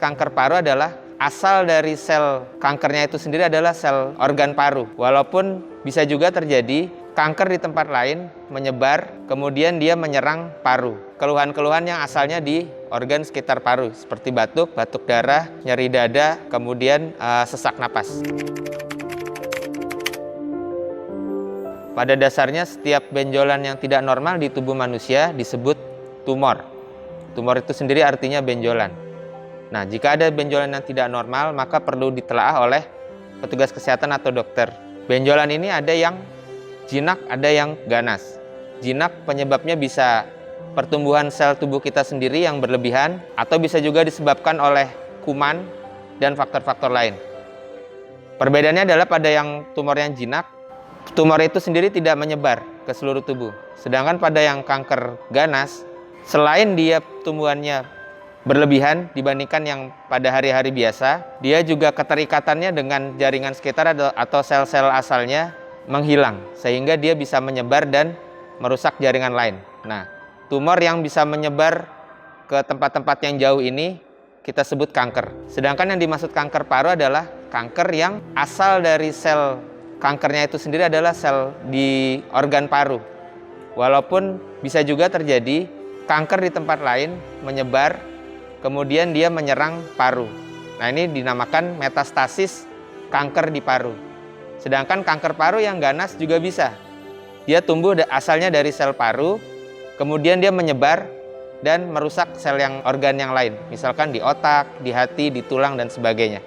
kanker paru adalah asal dari sel kankernya itu sendiri adalah sel organ paru. Walaupun bisa juga terjadi kanker di tempat lain menyebar, kemudian dia menyerang paru. Keluhan-keluhan yang asalnya di organ sekitar paru, seperti batuk, batuk darah, nyeri dada, kemudian sesak napas. Pada dasarnya setiap benjolan yang tidak normal di tubuh manusia disebut tumor. Tumor itu sendiri artinya benjolan. Nah, jika ada benjolan yang tidak normal, maka perlu ditelaah oleh petugas kesehatan atau dokter. Benjolan ini ada yang jinak, ada yang ganas. Jinak penyebabnya bisa pertumbuhan sel tubuh kita sendiri yang berlebihan, atau bisa juga disebabkan oleh kuman dan faktor-faktor lain. Perbedaannya adalah pada yang tumor yang jinak, tumor itu sendiri tidak menyebar ke seluruh tubuh. Sedangkan pada yang kanker ganas, selain dia tumbuhannya berlebihan dibandingkan yang pada hari-hari biasa, dia juga keterikatannya dengan jaringan sekitar atau sel-sel asalnya menghilang, sehingga dia bisa menyebar dan merusak jaringan lain. Nah, tumor yang bisa menyebar ke tempat-tempat yang jauh ini kita sebut kanker. Sedangkan yang dimaksud kanker paru adalah kanker yang asal dari sel kankernya itu sendiri adalah sel di organ paru. Walaupun bisa juga terjadi kanker di tempat lain menyebar, kemudian dia menyerang paru. Nah, ini dinamakan metastasis kanker di paru. Sedangkan kanker paru yang ganas juga bisa. Dia tumbuh asalnya dari sel paru, kemudian dia menyebar dan merusak sel organ yang lain. Misalkan di otak, di hati, di tulang, dan sebagainya.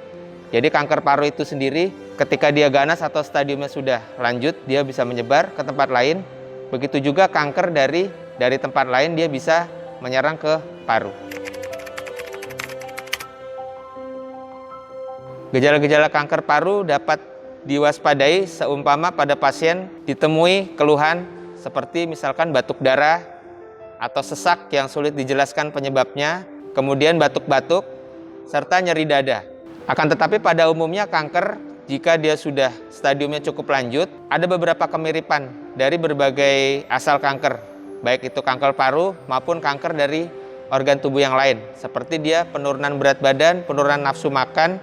Jadi kanker paru itu sendiri ketika dia ganas atau stadiumnya sudah lanjut, dia bisa menyebar ke tempat lain. Begitu juga kanker dari tempat lain, dia bisa menyerang ke paru. Gejala-gejala kanker paru dapat diwaspadai seumpama pada pasien ditemui keluhan seperti misalkan batuk darah atau sesak yang sulit dijelaskan penyebabnya, kemudian batuk-batuk, serta nyeri dada. Akan tetapi pada umumnya kanker, jika dia sudah stadiumnya cukup lanjut, ada beberapa kemiripan dari berbagai asal kanker, baik itu kanker paru maupun kanker dari organ tubuh yang lain, seperti dia penurunan berat badan, penurunan nafsu makan,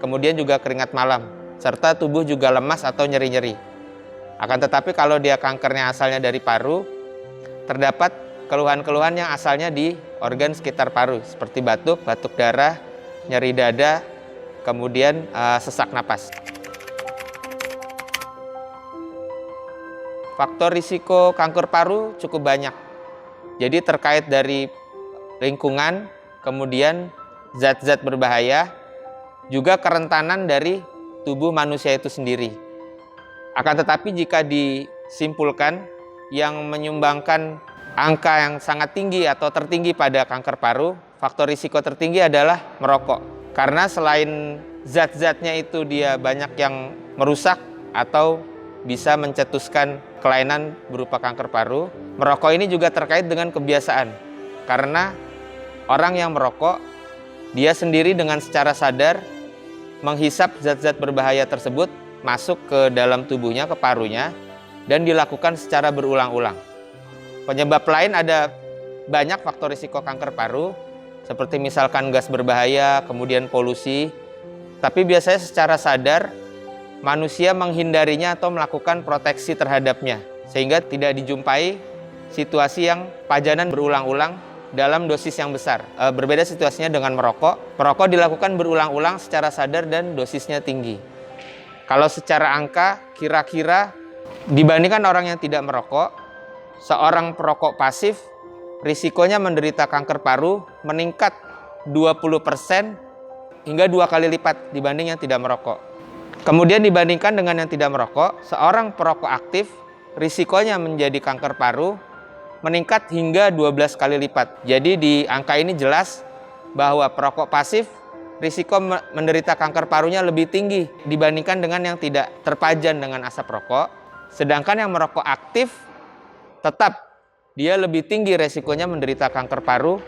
kemudian juga keringat malam, serta tubuh juga lemas atau nyeri-nyeri. Akan tetapi kalau dia kankernya asalnya dari paru, terdapat keluhan-keluhan yang asalnya di organ sekitar paru, seperti batuk, batuk darah, nyeri dada, kemudian sesak napas. Faktor risiko kanker paru cukup banyak. Jadi terkait dari lingkungan, kemudian zat-zat berbahaya, juga kerentanan dari tubuh manusia itu sendiri. Akan tetapi jika disimpulkan yang menyumbangkan angka yang sangat tinggi atau tertinggi pada kanker paru, faktor risiko tertinggi adalah merokok. Karena selain zat-zatnya itu dia banyak yang merusak atau bisa mencetuskan kelainan berupa kanker paru, merokok ini juga terkait dengan kebiasaan. Karena orang yang merokok, dia sendiri dengan secara sadar menghisap zat-zat berbahaya tersebut masuk ke dalam tubuhnya, ke parunya, dan dilakukan secara berulang-ulang. Penyebab lain ada banyak faktor risiko kanker paru, seperti misalkan gas berbahaya, kemudian polusi. Tapi biasanya secara sadar, manusia menghindarinya atau melakukan proteksi terhadapnya, sehingga tidak dijumpai situasi yang pajanan berulang-ulang dalam dosis yang besar. Berbeda situasinya dengan merokok. Merokok dilakukan berulang-ulang secara sadar dan dosisnya tinggi. Kalau secara angka, kira-kira dibandingkan orang yang tidak merokok, seorang perokok pasif, risikonya menderita kanker paru meningkat 20% hingga 2 kali lipat dibanding yang tidak merokok. Kemudian dibandingkan dengan yang tidak merokok, seorang perokok aktif, risikonya menjadi kanker paru meningkat hingga 12 kali lipat. Jadi di angka ini jelas bahwa perokok pasif risiko menderita kanker parunya lebih tinggi dibandingkan dengan yang tidak terpajan dengan asap rokok. Sedangkan yang merokok aktif tetap dia lebih tinggi risikonya menderita kanker paru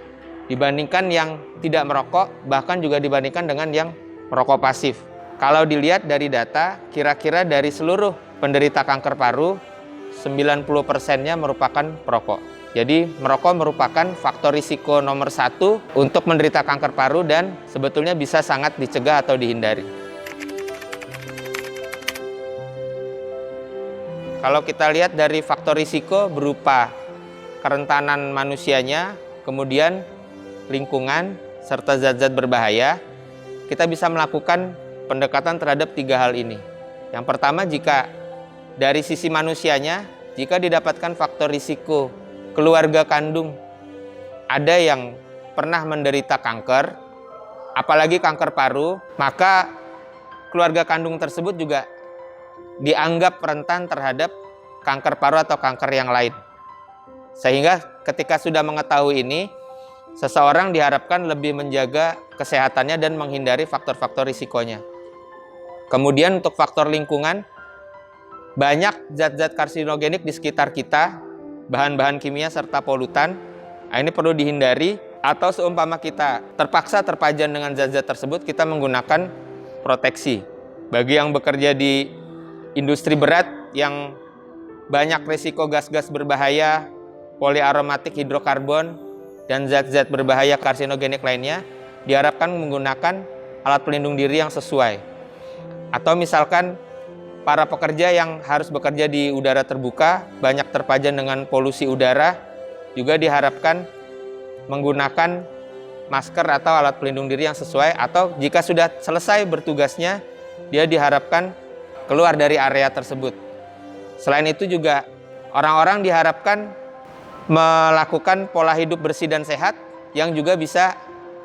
dibandingkan yang tidak merokok, bahkan juga dibandingkan dengan yang merokok pasif. Kalau dilihat dari data, kira-kira dari seluruh penderita kanker paru, 90%-nya merupakan perokok. Jadi merokok merupakan faktor risiko nomor 1 untuk menderita kanker paru dan sebetulnya bisa sangat dicegah atau dihindari. Kalau kita lihat dari faktor risiko berupa kerentanan manusianya, kemudian lingkungan, serta zat-zat berbahaya, kita bisa melakukan pendekatan terhadap 3 hal ini. Yang pertama, jika dari sisi manusianya, jika didapatkan faktor risiko keluarga kandung ada yang pernah menderita kanker, apalagi kanker paru, maka keluarga kandung tersebut juga dianggap rentan terhadap kanker paru atau kanker yang lain. Sehingga ketika sudah mengetahui ini, seseorang diharapkan lebih menjaga kesehatannya dan menghindari faktor-faktor risikonya. Kemudian untuk faktor lingkungan, banyak zat-zat karsinogenik di sekitar kita, bahan-bahan kimia serta polutan. Nah, ini perlu dihindari, atau seumpama kita terpaksa terpajan dengan zat-zat tersebut, kita menggunakan proteksi. Bagi yang bekerja di industri berat yang banyak risiko gas-gas berbahaya, poliaromatik hidrokarbon, dan zat-zat berbahaya karsinogenik lainnya, diharapkan menggunakan alat pelindung diri yang sesuai. Atau misalkan para pekerja yang harus bekerja di udara terbuka, banyak terpajan dengan polusi udara, juga diharapkan menggunakan masker atau alat pelindung diri yang sesuai, atau jika sudah selesai bertugasnya, dia diharapkan keluar dari area tersebut. Selain itu juga orang-orang diharapkan melakukan pola hidup bersih dan sehat yang juga bisa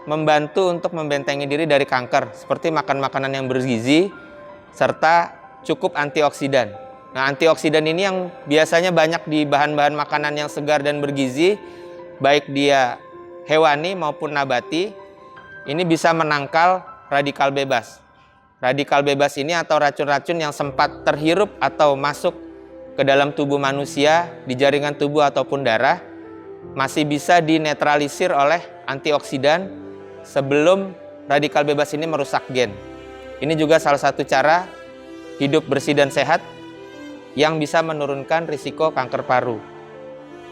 membantu untuk membentengi diri dari kanker, seperti makan makanan yang bergizi serta cukup antioksidan. Nah, antioksidan ini yang biasanya banyak di bahan-bahan makanan yang segar dan bergizi, baik dia hewani maupun nabati, ini bisa menangkal radikal bebas. Radikal bebas ini atau racun-racun yang sempat terhirup atau masuk ke dalam tubuh manusia, di jaringan tubuh ataupun darah, masih bisa dinetralisir oleh antioksidan sebelum radikal bebas ini merusak gen. Ini juga salah satu cara hidup bersih dan sehat yang bisa menurunkan risiko kanker paru.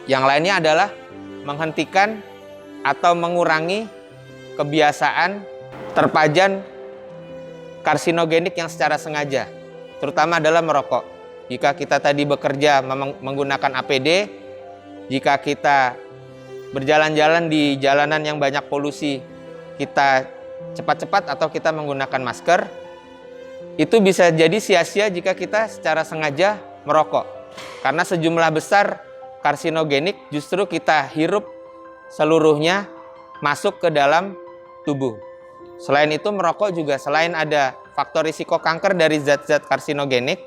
Yang lainnya adalah menghentikan atau mengurangi kebiasaan terpajan karsinogenik yang secara sengaja, terutama adalah merokok. Jika kita tadi bekerja menggunakan APD, jika kita berjalan-jalan di jalanan yang banyak polusi, kita cepat-cepat atau kita menggunakan masker, itu bisa jadi sia-sia jika kita secara sengaja merokok. Karena sejumlah besar karsinogenik justru kita hirup seluruhnya masuk ke dalam tubuh. Selain itu, merokok juga selain ada faktor risiko kanker dari zat-zat karsinogenik,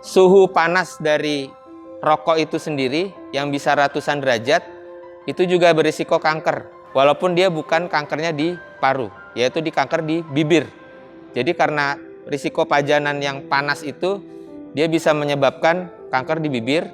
suhu panas dari rokok itu sendiri yang bisa ratusan derajat itu juga berisiko kanker, walaupun dia bukan kankernya di paru, yaitu di kanker di bibir. Jadi karena risiko pajanan yang panas itu, dia bisa menyebabkan kanker di bibir.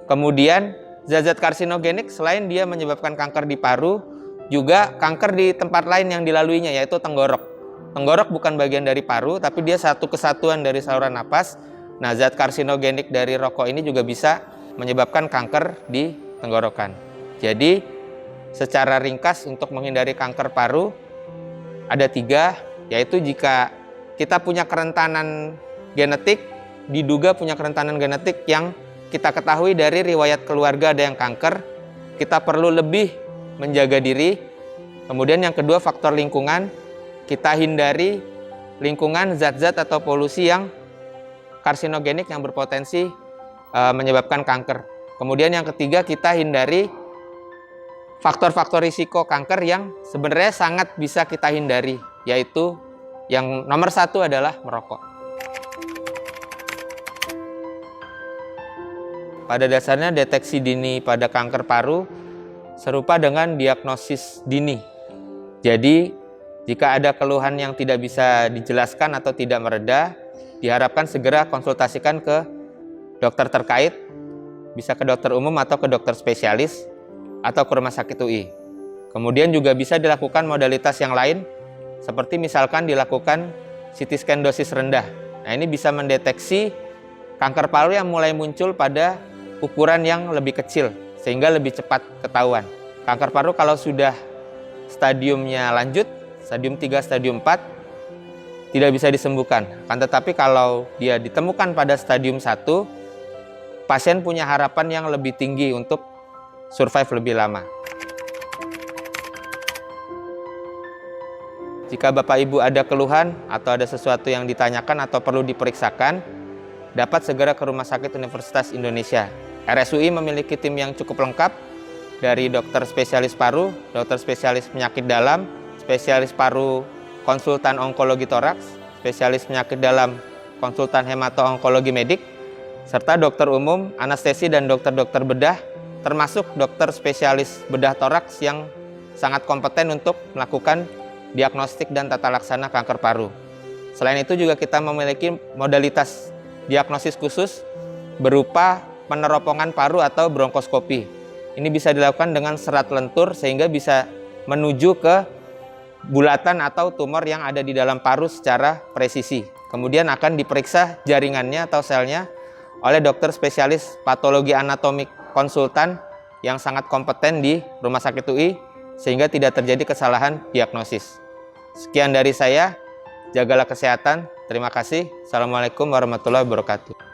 Kemudian zat-zat karsinogenik selain dia menyebabkan kanker di paru, juga kanker di tempat lain yang dilaluinya, yaitu tenggorok. Tenggorok bukan bagian dari paru, tapi dia satu kesatuan dari saluran napas. Nah, zat karsinogenik dari rokok ini juga bisa menyebabkan kanker di tenggorokan. Jadi, secara ringkas untuk menghindari kanker paru, ada 3, yaitu jika kita punya kerentanan genetik, diduga punya kerentanan genetik yang kita ketahui dari riwayat keluarga ada yang kanker, kita perlu lebih menjaga diri. Kemudian yang kedua, faktor lingkungan, kita hindari lingkungan zat-zat atau polusi yang karsinogenik yang berpotensi menyebabkan kanker. Kemudian yang ketiga, kita hindari faktor-faktor risiko kanker yang sebenarnya sangat bisa kita hindari, yaitu yang nomor 1 adalah merokok. Pada dasarnya deteksi dini pada kanker paru serupa dengan diagnosis dini. Jadi jika ada keluhan yang tidak bisa dijelaskan atau tidak mereda, diharapkan segera konsultasikan ke dokter terkait, bisa ke dokter umum atau ke dokter spesialis, atau ke rumah sakit UI. Kemudian juga bisa dilakukan modalitas yang lain, seperti misalkan dilakukan CT scan dosis rendah. Nah, ini bisa mendeteksi kanker paru yang mulai muncul pada ukuran yang lebih kecil, sehingga lebih cepat ketahuan. Kanker paru kalau sudah stadiumnya lanjut, stadium 3, stadium 4, tidak bisa disembuhkan. Akan tetapi kalau dia ditemukan pada stadium 1, pasien punya harapan yang lebih tinggi untuk survive lebih lama. Jika Bapak Ibu ada keluhan atau ada sesuatu yang ditanyakan atau perlu diperiksakan, dapat segera ke Rumah Sakit Universitas Indonesia. RSUI memiliki tim yang cukup lengkap dari dokter spesialis paru, dokter spesialis penyakit dalam, spesialis paru konsultan onkologi toraks, spesialis penyakit dalam konsultan hemato-onkologi medik, serta dokter umum, anestesi, dan dokter-dokter bedah, termasuk dokter spesialis bedah toraks yang sangat kompeten untuk melakukan diagnostik dan tata laksana kanker paru. Selain itu juga kita memiliki modalitas diagnosis khusus berupa peneropongan paru atau bronkoskopi. Ini bisa dilakukan dengan serat lentur sehingga bisa menuju ke bulatan atau tumor yang ada di dalam paru secara presisi. Kemudian akan diperiksa jaringannya atau selnya oleh dokter spesialis patologi anatomik konsultan yang sangat kompeten di Rumah Sakit UI sehingga tidak terjadi kesalahan diagnosis. Sekian dari saya, jagalah kesehatan. Terima kasih. Assalamualaikum warahmatullahi wabarakatuh.